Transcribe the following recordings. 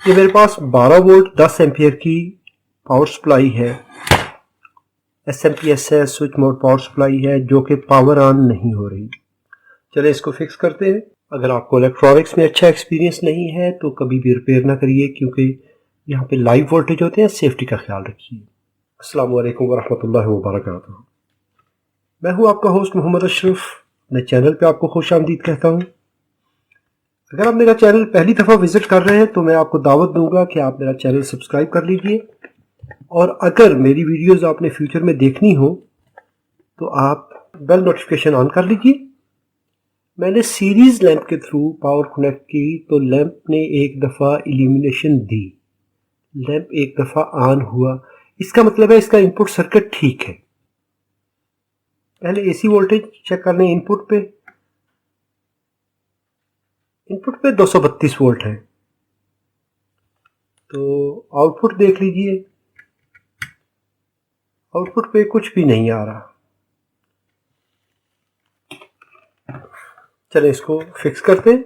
ये मेरे पास 12 volt 10 ampere की पावर सप्लाई है, SMPS switch mode power supply है, जो कि पावर ऑन नहीं हो रही। चलिए इसको फिक्स करते हैं। अगर आपको इलेक्ट्रॉनिक्स में अच्छा एक्सपीरियंस नहीं है तो कभी भी रिपेयर ना करिए, क्योंकि यहाँ पे लाइव वोल्टेज होते हैं। सेफ्टी का ख्याल रखिए। अस्सलाम वालेकुम वरहमतुल्लाहि वबरकातुहू। मैं हूँ आपका होस्ट मोहम्मद अशरफ। अपने चैनल पे आपको खुश आमदीद कहता हूँ। अगर आप मेरा चैनल पहली दफ़ा विज़िट कर रहे हैं तो मैं आपको दावत दूंगा कि आप मेरा चैनल सब्सक्राइब कर लीजिए, और अगर मेरी वीडियोस आपने फ्यूचर में देखनी हो तो आप बेल नोटिफिकेशन ऑन कर लीजिए। मैंने सीरीज़ लैंप के थ्रू पावर कनेक्ट की तो लैंप ने एक दफ़ा इल्यूमिनेशन दी, लैंप एक दफ़ा ऑन हुआ। इसका मतलब है इसका इनपुट सर्किट ठीक है। पहले AC वोल्टेज चेक कर लें। इनपुट पे 232 वोल्ट है, तो आउटपुट देख लीजिए। आउटपुट पे कुछ भी नहीं आ रहा। चलें इसको फिक्स करते हैं।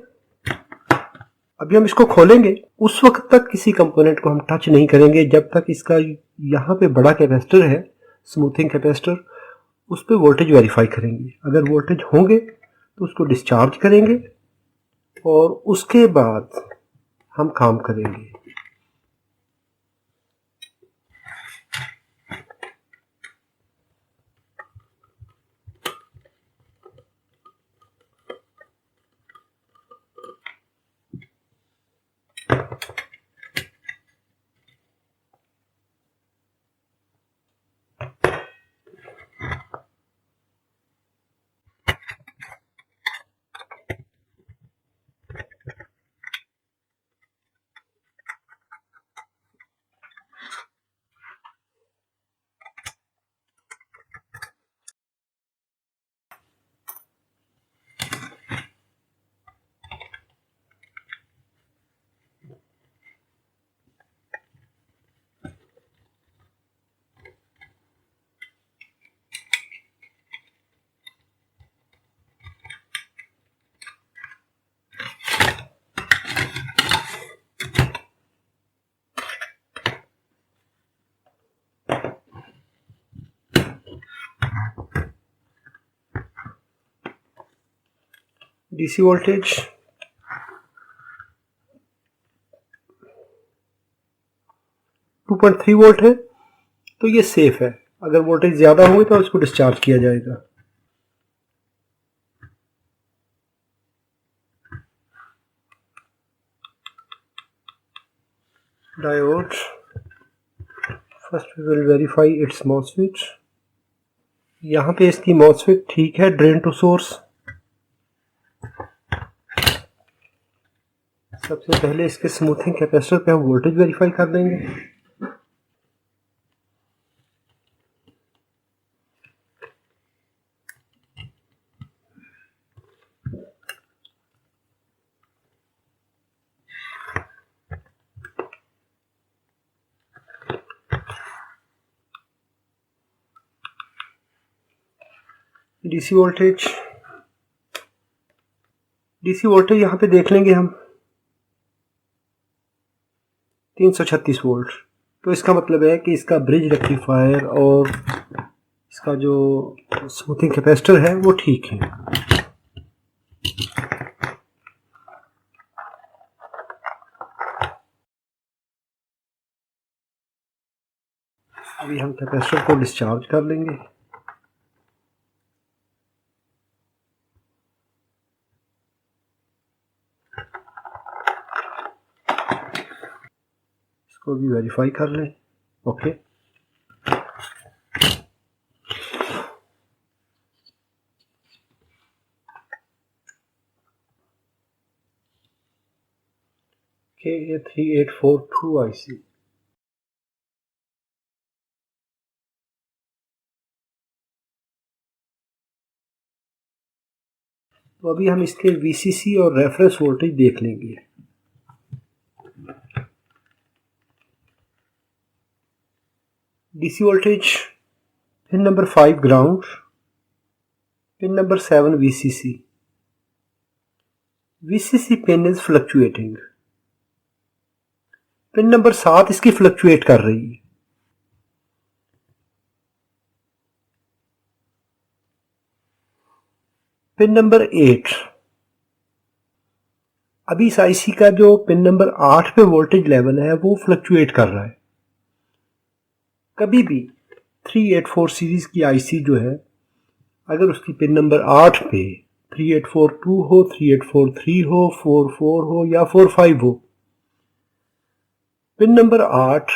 अभी हम इसको खोलेंगे। उस वक्त तक किसी कंपोनेंट को हम टच नहीं करेंगे जब तक इसका यहाँ पे बड़ा कैपेसिटर है, स्मूथिंग कैपेसिटर, उस पे वोल्टेज वेरीफाई करेंगे। अगर वोल्टेज होंगे तो उसको डिस्चार्ज करेंगे और उसके बाद हम काम करेंगे। DC वोल्टेज 2.3 वोल्ट है, तो ये सेफ है। अगर वोल्टेज ज़्यादा होगी तो इसको डिस्चार्ज किया जाएगा। Diode, first we will verify it's MOSFET. यहाँ पे इसकी मॉसफेट ठीक है, ड्रेन टू सोर्स। सबसे पहले इसके स्मूथिंग कैपेसिटर पे हम वोल्टेज वेरीफाई कर देंगे। डीसी वोल्टेज यहाँ पे देख लेंगे हम 336 वोल्ट। तो इसका मतलब है कि इसका ब्रिज रेक्टिफायर और इसका जो स्मूथिंग कैपेसिटर है वो ठीक है। अभी हम कैपेसिटर को डिस्चार्ज कर लेंगे। इसको भी वेरीफाई कर लें। Okay, KA3842 IC। तो अभी हम इसके VCC और रेफरेंस वोल्टेज देख लेंगे। DC voltage pin number 5 ground, pin number 7 VCC। VCC pin is fluctuating. Pin number 7 इसकी फ्लक्चुएट कर रही है। पिन नंबर 8, अभी इस आईसी का जो पिन नंबर 8 पे वोल्टेज लेवल है वो फ्लक्चुएट कर रहा है। कभी भी 384 सीरीज की आईसी जो है, अगर उसकी पिन नंबर 8 पे 3842 हो, 3843 हो, 44 हो या 45 हो, पिन नंबर 8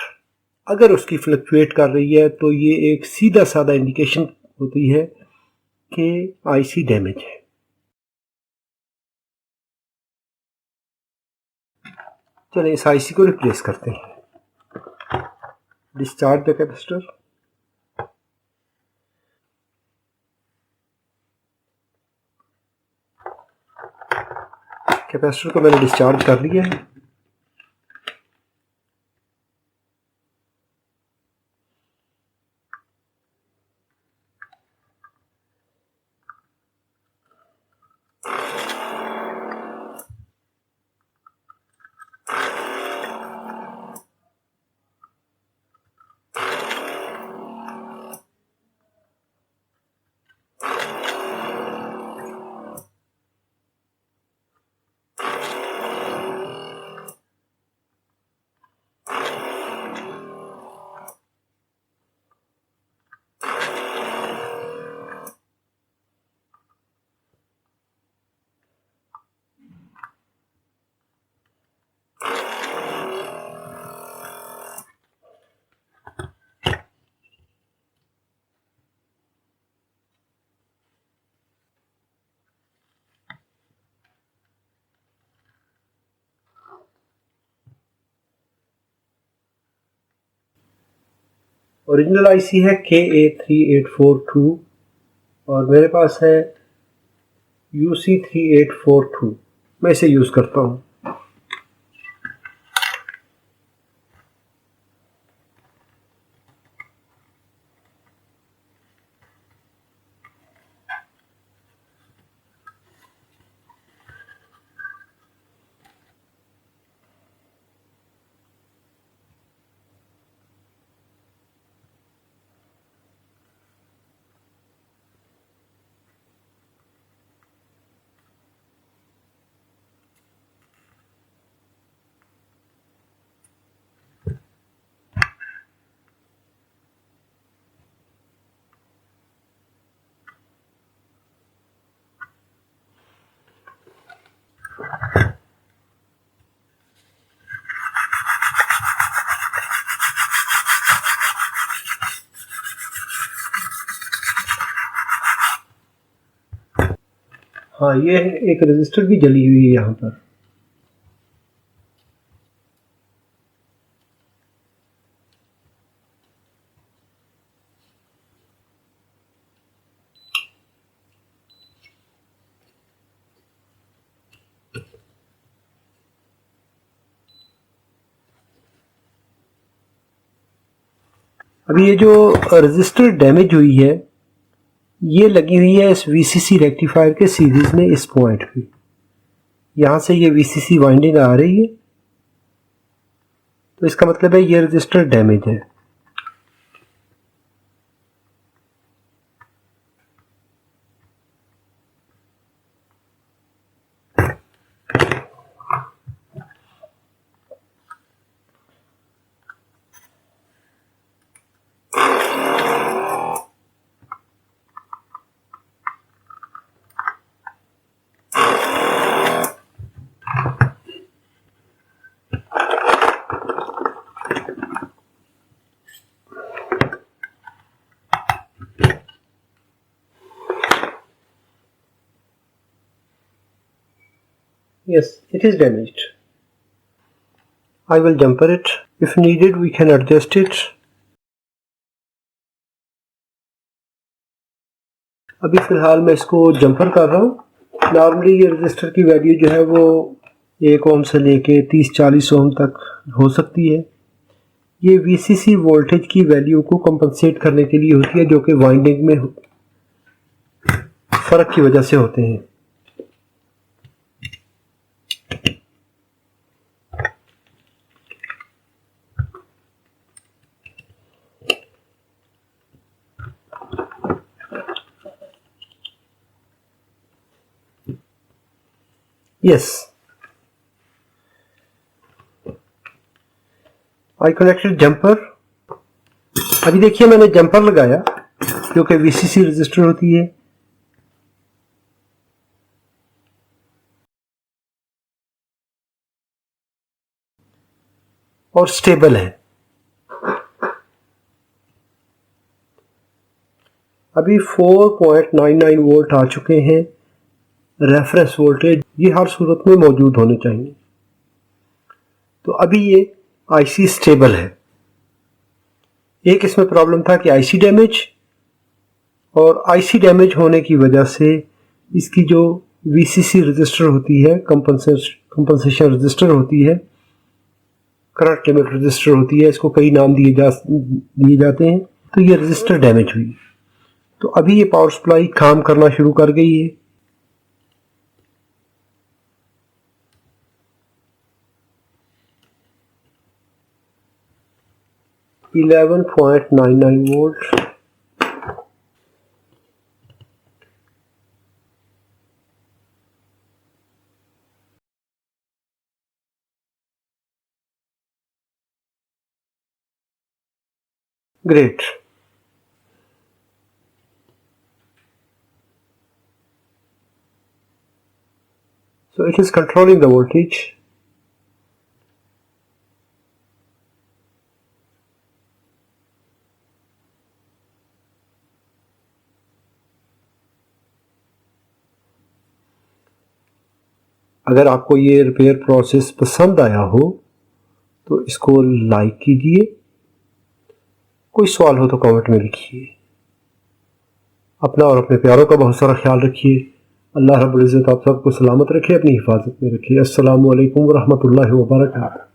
अगर उसकी फ्लक्चुएट कर रही है तो ये एक सीधा साधा इंडिकेशन होती है कि आईसी डैमेज है। चलें इस आईसी को रिप्लेस करते हैं। Discharge the capacitor. कैपेसिटर को मैंने डिस्चार्ज कर लिया है। ओरिजिनल आईसी है KA3842 और मेरे पास है UC3842। मैं इसे यूज़ करता हूँ। हाँ, ये एक रजिस्टर भी जली हुई है यहाँ पर। अभी ये जो रजिस्टर डैमेज हुई है ये लगी हुई है इस VCC रेक्टिफायर के सीरीज में इस पॉइंट पे। यहाँ से ये VCC वाइंडिंग आ रही है, तो इसका मतलब है ये रजिस्टर डैमेज है। Yes, it is damaged. I will jumper it. If needed, we can adjust it. अभी फ़िलहाल मैं इसको जंपर कर रहा हूँ। नॉर्मली ये रजिस्टर की वैल्यू जो है वो 1 ओम से लेके 30-40 ओम तक हो सकती है। ये VCC वोल्टेज की वैल्यू को कंपनसेट करने के लिए होती है, जो कि वाइंडिंग में फ़र्क की वजह से होते हैं। Yes, I connected jumper. अभी देखिए मैंने जंपर लगाया क्योंकि VCC रजिस्टर होती है। और स्टेबल है। अभी 4.99 वोल्ट आ चुके हैं। रेफरेंस वोल्टेज ये हर सूरत में मौजूद होने चाहिए। तो अभी ये आईसी स्टेबल है। एक इसमें प्रॉब्लम था कि आईसी डैमेज, और आईसी डैमेज होने की वजह से इसकी जो VCC रजिस्टर होती है, कंपनसेशन रजिस्टर होती है, करंट लिमिट रजिस्टर होती है, इसको कई नाम दिए जाते हैं, तो ये रजिस्टर डैमेज हुई। तो अभी ये पावर सप्लाई काम करना शुरू कर गई है। $11.99 volt. Great. So it is controlling the voltage. अगर आपको ये रिपेयर प्रोसेस पसंद आया हो तो इसको लाइक कीजिए। कोई सवाल हो तो कमेंट में लिखिए। अपना और अपने प्यारों का बहुत सारा ख्याल रखिए। अल्लाह रब्बुल इज़्ज़त आप सबको सलामत रखे, अपनी हिफाजत में रखिए। अस्सलामु अलैकुम व रहमतुल्लाहि व बरकातहू।